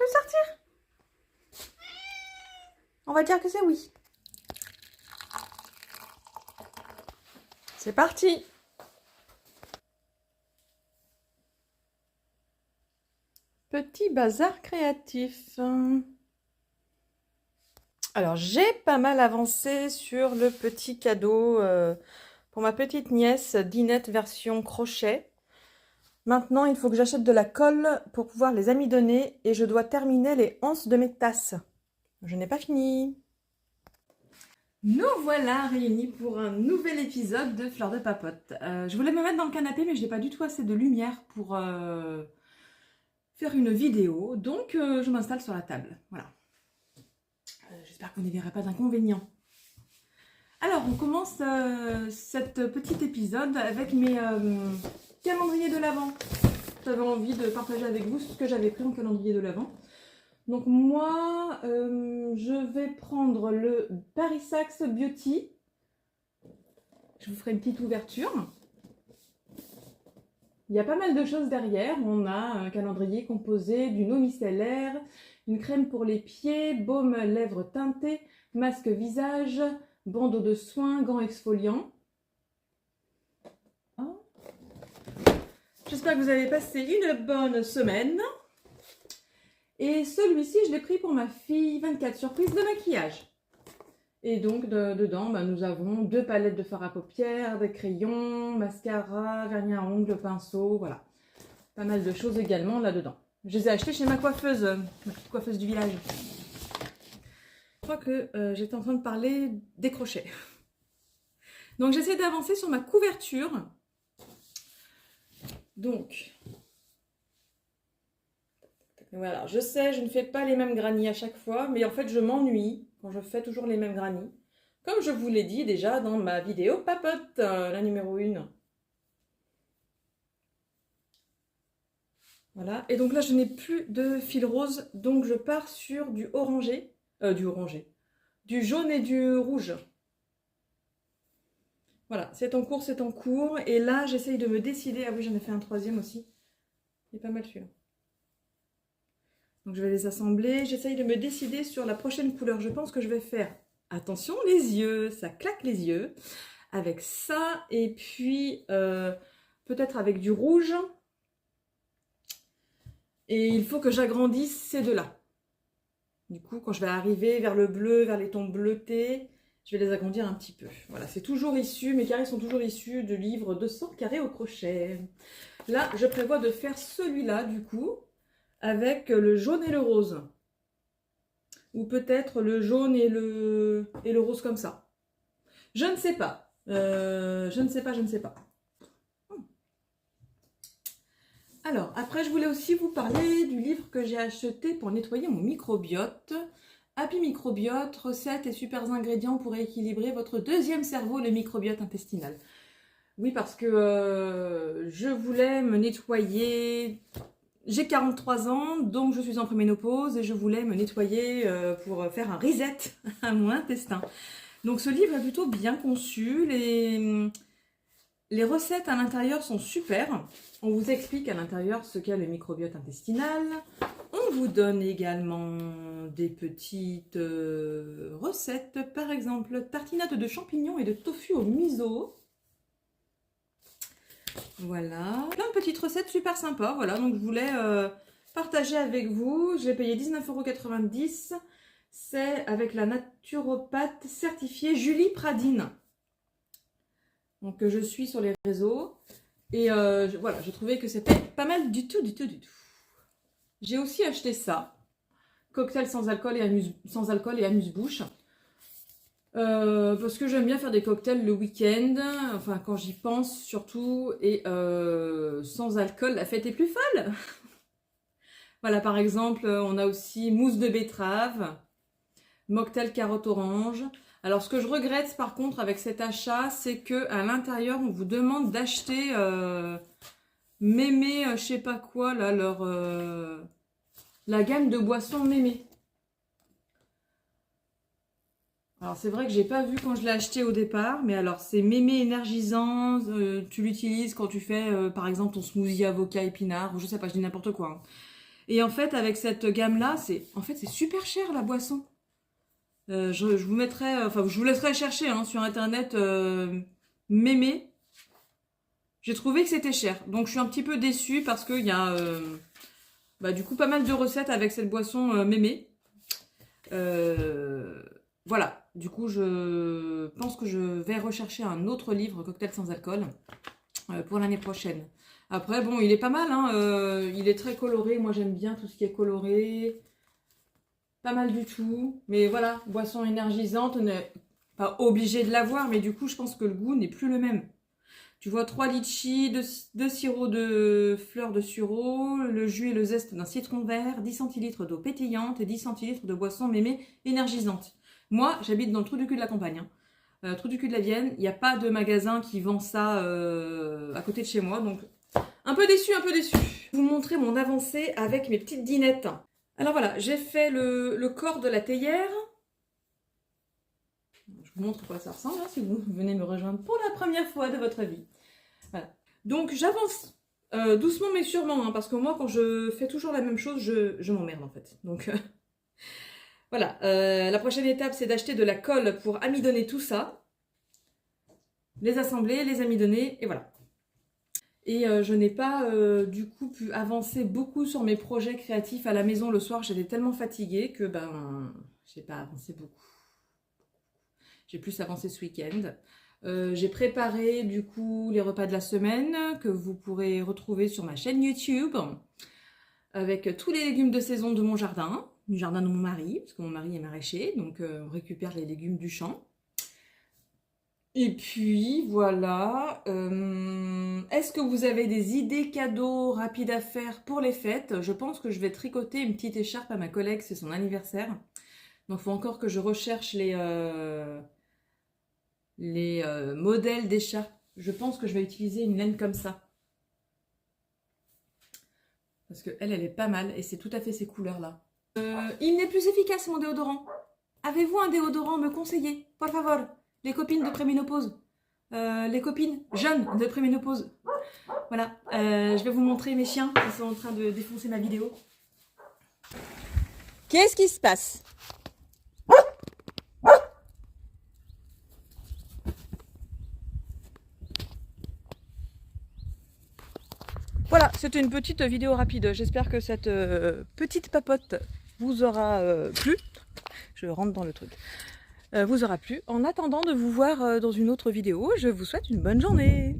plus sortir? On va dire que c'est oui. C'est parti! Petit bazar créatif. Alors, j'ai pas mal avancé sur le petit cadeau pour ma petite nièce, dinette version crochet. Maintenant, il faut que j'achète de la colle pour pouvoir les amidonner et je dois terminer les anses de mes tasses. Je n'ai pas fini. Nous voilà réunis pour un nouvel épisode de Fleur de Papote. Je voulais me mettre dans le canapé, mais je n'ai pas du tout assez de lumière pour faire une vidéo. Donc, je m'installe sur la table. Voilà. J'espère que vous n'y verrez pas d'inconvénient. Alors, on commence cet petit épisode avec mes calendriers de l'Avent. J'avais envie de partager avec vous ce que j'avais pris en calendrier de l'Avent. Donc moi, je vais prendre le Paris Saxe Beauty. Je vous ferai une petite ouverture. Il y a pas mal de choses derrière. On a un calendrier composé d'une eau micellaire, une crème pour les pieds, baume lèvres teinté, masque visage, bandeau de soins, gants exfoliants. J'espère que vous avez passé une bonne semaine. Et celui-ci, je l'ai pris pour ma fille, 24 surprises de maquillage. Et donc, dedans, nous avons 2 palettes de fard à paupières, des crayons, mascara, vernis à ongles, pinceau, voilà. Pas mal de choses également là-dedans. Je les ai achetées chez ma coiffeuse, ma petite coiffeuse du village. Je crois que j'étais en train de parler des crochets. Donc, j'essaie d'avancer sur ma couverture. Donc, voilà, je sais, je ne fais pas les mêmes granny à chaque fois, mais en fait, je m'ennuie quand je fais toujours les mêmes granny. Comme je vous l'ai dit déjà dans ma vidéo papote, la numéro 1. Voilà, et donc là, je n'ai plus de fil rose, donc je pars sur du orangé, du jaune et du rouge. Voilà, c'est en cours, c'est en cours. Et là, j'essaye de me décider. Ah oui, j'en ai fait un troisième aussi. Il est pas mal celui-là. Donc je vais les assembler. J'essaye de me décider sur la prochaine couleur. Je pense que je vais faire, attention les yeux, ça claque les yeux. Avec ça, et puis peut-être avec du rouge. Et il faut que j'agrandisse ces deux-là. Du coup, quand je vais arriver vers le bleu, vers les tons bleutés, je vais les agrandir un petit peu. Voilà, c'est toujours issu, mes carrés sont toujours issus de livres de 200 carrés au crochet. Là, je prévois de faire celui-là, du coup, avec le jaune et le rose. Ou peut-être le jaune et le rose comme ça. Je ne sais pas. Je ne sais pas. Alors, après, je voulais aussi vous parler du livre que j'ai acheté pour nettoyer mon microbiote. Happy Microbiote, recettes et super ingrédients pour équilibrer votre deuxième cerveau, le microbiote intestinal. Oui, parce que je voulais me nettoyer. J'ai 43 ans, donc je suis en préménopause et je voulais me nettoyer pour faire un reset à mon intestin. Donc ce livre est plutôt bien conçu. Les recettes à l'intérieur sont super. On vous explique à l'intérieur ce qu'est le microbiote intestinal. On vous donne également des petites recettes. Par exemple, tartinade de champignons et de tofu au miso. Voilà. Plein de petites recettes super sympas. Voilà, donc je voulais partager avec vous. Je l'ai payé 19,90 €. C'est avec la naturopathe certifiée Julie Pradine. Donc je suis sur les réseaux. Et voilà, je trouvais que c'était pas mal du tout. J'ai aussi acheté ça. Cocktail sans alcool et amuse-bouche. Parce que j'aime bien faire des cocktails le week-end, enfin quand j'y pense surtout, et sans alcool, la fête est plus folle. Voilà, par exemple, on a aussi mousse de betterave, mocktail carotte orange. Alors ce que je regrette par contre avec cet achat, c'est que à l'intérieur on vous demande d'acheter mémé, je sais pas quoi là, la gamme de boissons mémé. Alors c'est vrai que j'ai pas vu quand je l'ai acheté au départ, mais alors c'est mémé énergisant, tu l'utilises quand tu fais par exemple ton smoothie avocat épinard, ou je sais pas, je dis n'importe quoi. Hein. Et en fait, avec cette gamme-là, c'est super cher la boisson. Je vous mettrai, enfin, je vous laisserai chercher hein, sur internet mémé. J'ai trouvé que c'était cher. Donc je suis un petit peu déçue parce qu'il y a du coup pas mal de recettes avec cette boisson mémé. Voilà, du coup je pense que je vais rechercher un autre livre, Cocktail sans alcool, pour l'année prochaine. Après bon, il est pas mal, hein, il est très coloré, moi j'aime bien tout ce qui est coloré. Pas mal du tout, mais voilà, boisson énergisante, on n'est pas obligé de l'avoir, mais du coup je pense que le goût n'est plus le même. Tu vois, 3 litchis, 2 sirops de fleurs de sureau, le jus et le zeste d'un citron vert, 10 centilitres d'eau pétillante et 10 centilitres de boisson mémé énergisante. Moi, j'habite dans le trou du cul de la campagne. Hein. Trou du cul de la Vienne, il n'y a pas de magasin qui vend ça à côté de chez moi, donc un peu déçu, un peu déçu. Je vais vous montrer mon avancée avec mes petites dinettes. Alors voilà, j'ai fait le corps de la théière. Je vous montre à quoi ça ressemble hein, si vous venez me rejoindre pour la première fois de votre vie. Voilà. Donc j'avance doucement mais sûrement, hein, parce que moi quand je fais toujours la même chose, je m'emmerde en fait. Donc voilà, la prochaine étape c'est d'acheter de la colle pour amidonner tout ça. Les assembler, les amidonner et voilà. Et je n'ai pas du coup pu avancer beaucoup sur mes projets créatifs à la maison le soir. J'étais tellement fatiguée que j'ai pas avancé beaucoup. J'ai plus avancé ce week-end. J'ai préparé du coup les repas de la semaine que vous pourrez retrouver sur ma chaîne YouTube avec tous les légumes de saison de mon jardin, du jardin de mon mari, parce que mon mari est maraîcher, donc on récupère les légumes du champ. Et puis voilà, est-ce que vous avez des idées cadeaux rapides à faire pour les fêtes? Je pense que je vais tricoter une petite écharpe à ma collègue, c'est son anniversaire. Donc il faut encore que je recherche les modèles d'écharpe. Je pense que je vais utiliser une laine comme ça. Parce qu'elle est pas mal et c'est tout à fait ces couleurs-là. Il n'est plus efficace mon déodorant. Avez-vous un déodorant à me conseiller? Por favor. Les copines de préménopause. Les copines jeunes de préménopause. Voilà. Je vais vous montrer mes chiens qui sont en train de défoncer ma vidéo. Qu'est-ce qui se passe? Voilà, c'était une petite vidéo rapide. J'espère que cette petite papote vous aura plu. Je rentre dans le truc. Vous aura plu. En attendant de vous voir dans une autre vidéo, je vous souhaite une bonne journée.